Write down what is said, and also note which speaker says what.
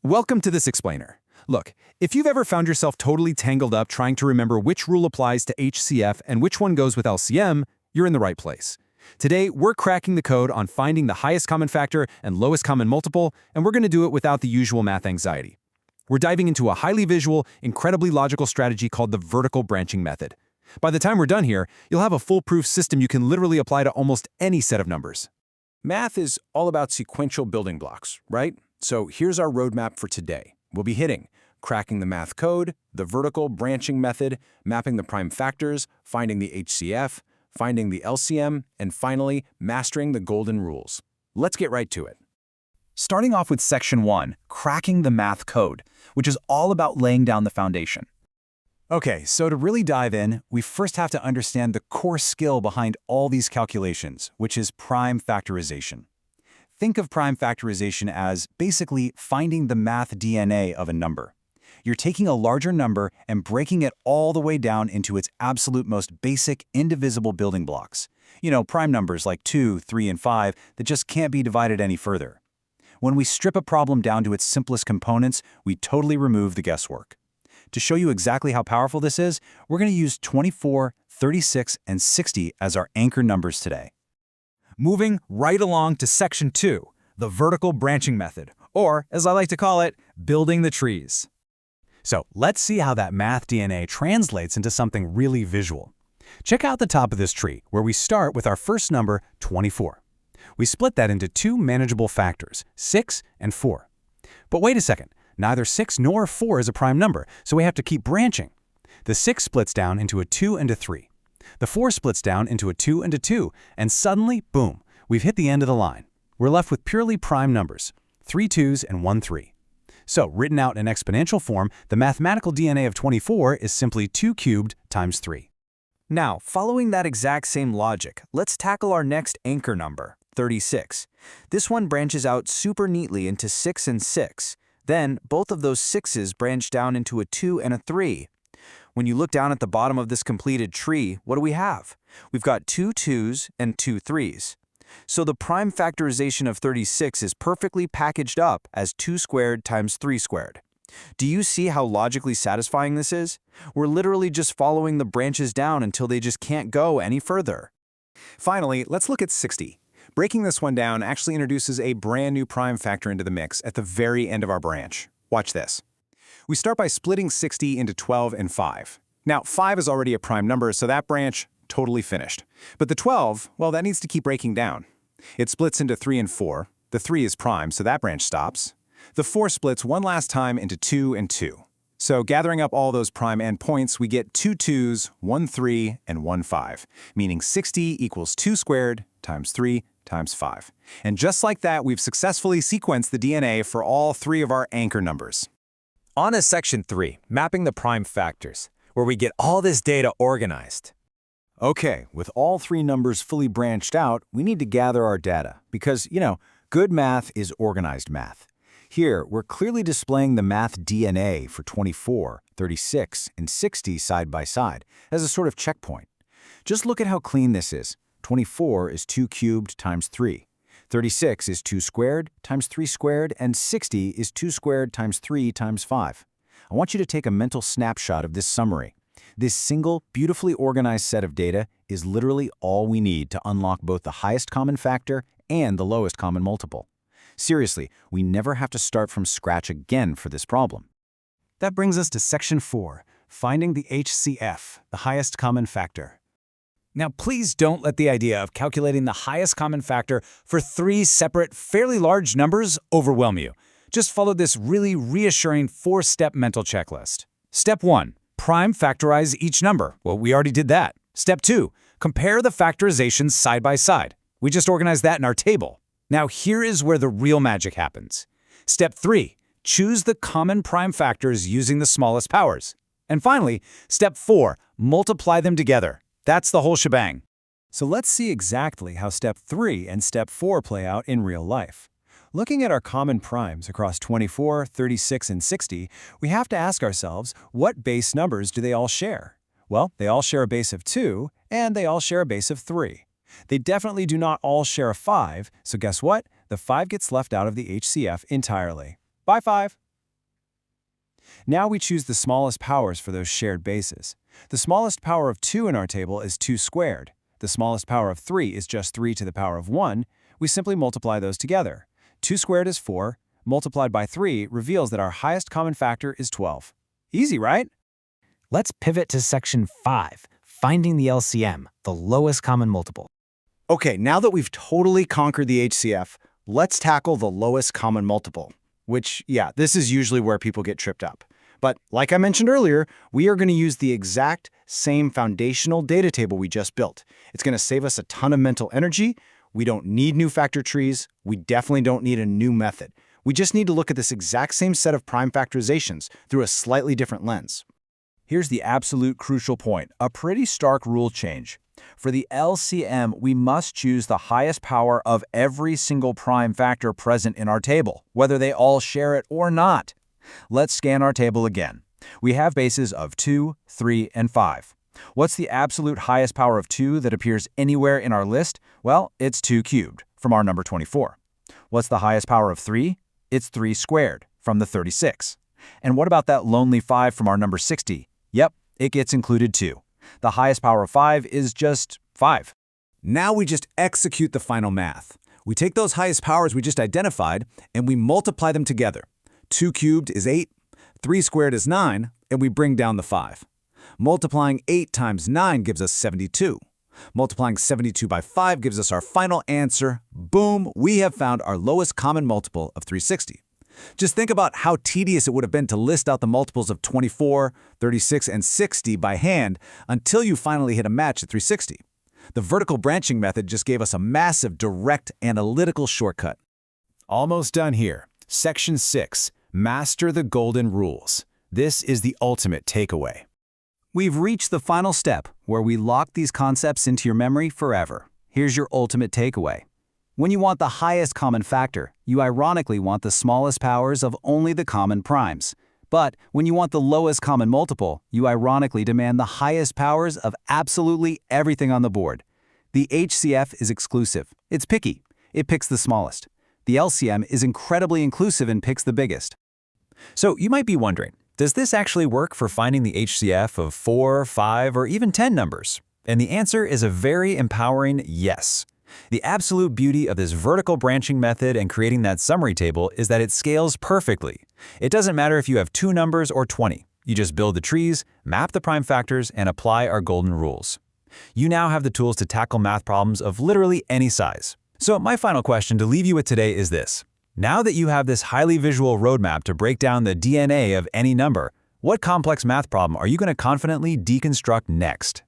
Speaker 1: Welcome to this explainer. Look, if you've ever found yourself totally tangled up trying to remember which rule applies to HCF and which one goes with LCM, you're in the right place. Today, we're cracking the code on finding the highest common factor and lowest common multiple, and we're going to do it without the usual math anxiety. We're diving into a highly visual, incredibly logical strategy called the vertical branching method. By the time we're done here, you'll have a foolproof system you can literally apply to almost any set of numbers.
Speaker 2: Math is all about sequential building blocks, right? So here's our roadmap for today. We'll be hitting cracking the math code, the vertical branching method, mapping the prime factors, finding the HCF, finding the LCM, and finally, mastering the golden rules. Let's get right to it.
Speaker 3: Starting off with Section 1, cracking the math code, which is all about laying down the foundation.
Speaker 4: Okay, so to really dive in, we first have to understand the core skill behind all these calculations, which is prime factorization. Think of prime factorization as basically finding the math DNA of a number. You're taking a larger number and breaking it all the way down into its absolute most basic, indivisible building blocks. You know, prime numbers like 2, 3, and 5 that just can't be divided any further. When we strip a problem down to its simplest components, we totally remove the guesswork. To show you exactly how powerful this is, we're going to use 24, 36, and 60 as our anchor numbers today.
Speaker 1: Moving right along to Section 2, the vertical branching method, or, as I like to call it, building the trees. So let's see how that math DNA translates into something really visual. Check out the top of this tree, where we start with our first number, 24. We split that into two manageable factors, 6 and 4. But wait a second, neither 6 nor 4 is a prime number, so we have to keep branching. The 6 splits down into a 2 and a 3. The 4 splits down into a 2 and a 2, and suddenly, boom, we've hit the end of the line. We're left with purely prime numbers, 3 2s and 1 3. So, written out in exponential form, the mathematical DNA of 24 is simply 2 cubed times 3.
Speaker 5: Now, following that exact same logic, let's tackle our next anchor number, 36. This one branches out super neatly into 6 and 6. Then, both of those 6s branch down into a 2 and a 3. When you look down at the bottom of this completed tree, what do we have? We've got 2 2s and 2 3s. So the prime factorization of 36 is perfectly packaged up as 2 squared times 3 squared. Do you see how logically satisfying this is? We're literally just following the branches down until they just can't go any further.
Speaker 2: Finally, let's look at 60. Breaking this one down actually introduces a brand new prime factor into the mix at the very end of our branch. Watch this. We start by splitting 60 into 12 and 5. Now, 5 is already a prime number, so that branch, totally finished. But the 12, well, that needs to keep breaking down. It splits into 3 and 4. The 3 is prime, so that branch stops. The 4 splits one last time into 2 and 2. So gathering up all those prime endpoints, we get 2 2s, 1 3, and 1 5, meaning 60 equals 2 squared times 3 times 5. And just like that, we've successfully sequenced the DNA for all 3 of our anchor numbers.
Speaker 6: On to Section 3, mapping the prime factors, where we get all this data organized.
Speaker 4: Okay, with all 3 numbers fully branched out, we need to gather our data because, good math is organized math. Here, we're clearly displaying the math DNA for 24, 36, and 60 side by side as a sort of checkpoint. Just look at how clean this is. 24 is 2 cubed times 3. 36 is 2 squared times 3 squared, and 60 is 2 squared times 3 times 5. I want you to take a mental snapshot of this summary. This single, beautifully organized set of data is literally all we need to unlock both the highest common factor and the lowest common multiple. Seriously, we never have to start from scratch again for this problem.
Speaker 1: That brings us to Section 4, finding the HCF, the highest common factor. Now, please don't let the idea of calculating the highest common factor for 3 separate, fairly large numbers overwhelm you. Just follow this really reassuring 4-step mental checklist. Step 1, prime factorize each number. Well, we already did that. Step 2, compare the factorizations side by side. We just organized that in our table. Now, here is where the real magic happens. Step 3, choose the common prime factors using the smallest powers. And finally, Step 4, multiply them together. That's the whole shebang.
Speaker 4: So let's see exactly how Step 3 and Step 4 play out in real life. Looking at our common primes across 24, 36, and 60, we have to ask ourselves, what base numbers do they all share? Well, they all share a base of 2, and they all share a base of 3. They definitely do not all share a 5, so guess what? The 5 gets left out of the HCF entirely. Bye 5!
Speaker 2: Now we choose the smallest powers for those shared bases. The smallest power of 2 in our table is 2 squared. The smallest power of 3 is just 3 to the power of 1. We simply multiply those together. 2 squared is 4, multiplied by 3 reveals that our highest common factor is 12. Easy, right?
Speaker 5: Let's pivot to section 5, finding the LCM, the lowest common multiple.
Speaker 4: Okay, now that we've totally conquered the HCF, let's tackle the lowest common multiple, which, yeah, this is usually where people get tripped up. But like I mentioned earlier, we are going to use the exact same foundational data table we just built. It's going to save us a ton of mental energy. We don't need new factor trees. We definitely don't need a new method. We just need to look at this exact same set of prime factorizations through a slightly different lens.
Speaker 3: Here's the absolute crucial point, a pretty stark rule change. For the LCM, we must choose the highest power of every single prime factor present in our table, whether they all share it or not. Let's scan our table again. We have bases of 2, 3, and 5. What's the absolute highest power of 2 that appears anywhere in our list? Well, it's 2 cubed, from our number 24. What's the highest power of 3? It's 3 squared, from the 36. And what about that lonely 5 from our number 60? Yep, it gets included too. The highest power of 5 is just 5.
Speaker 2: Now we just execute the final math. We take those highest powers we just identified and we multiply them together. 2 cubed is 8, 3 squared is 9, and we bring down the 5. Multiplying 8 times 9 gives us 72. Multiplying 72 by 5 gives us our final answer. Boom, we have found our lowest common multiple of 360. Just think about how tedious it would have been to list out the multiples of 24, 36, and 60 by hand until you finally hit a match at 360. The vertical branching method just gave us a massive direct analytical shortcut.
Speaker 1: Almost done here. Section 6. Master the golden rules. This is the ultimate takeaway.
Speaker 5: We've reached the final step where we lock these concepts into your memory forever. Here's your ultimate takeaway. When you want the highest common factor, you ironically want the smallest powers of only the common primes. But when you want the lowest common multiple, you ironically demand the highest powers of absolutely everything on the board. The HCF is exclusive. It's picky. It picks the smallest. The LCM is incredibly inclusive and picks the biggest.
Speaker 1: So you might be wondering, does this actually work for finding the HCF of 4, 5, or even 10 numbers? And the answer is a very empowering yes. The absolute beauty of this vertical branching method and creating that summary table is that it scales perfectly. It doesn't matter if you have 2 numbers or 20. You just build the trees, map the prime factors, and apply our golden rules. You now have the tools to tackle math problems of literally any size. So my final question to leave you with today is this. Now that you have this highly visual roadmap to break down the DNA of any number, what complex math problem are you going to confidently deconstruct next?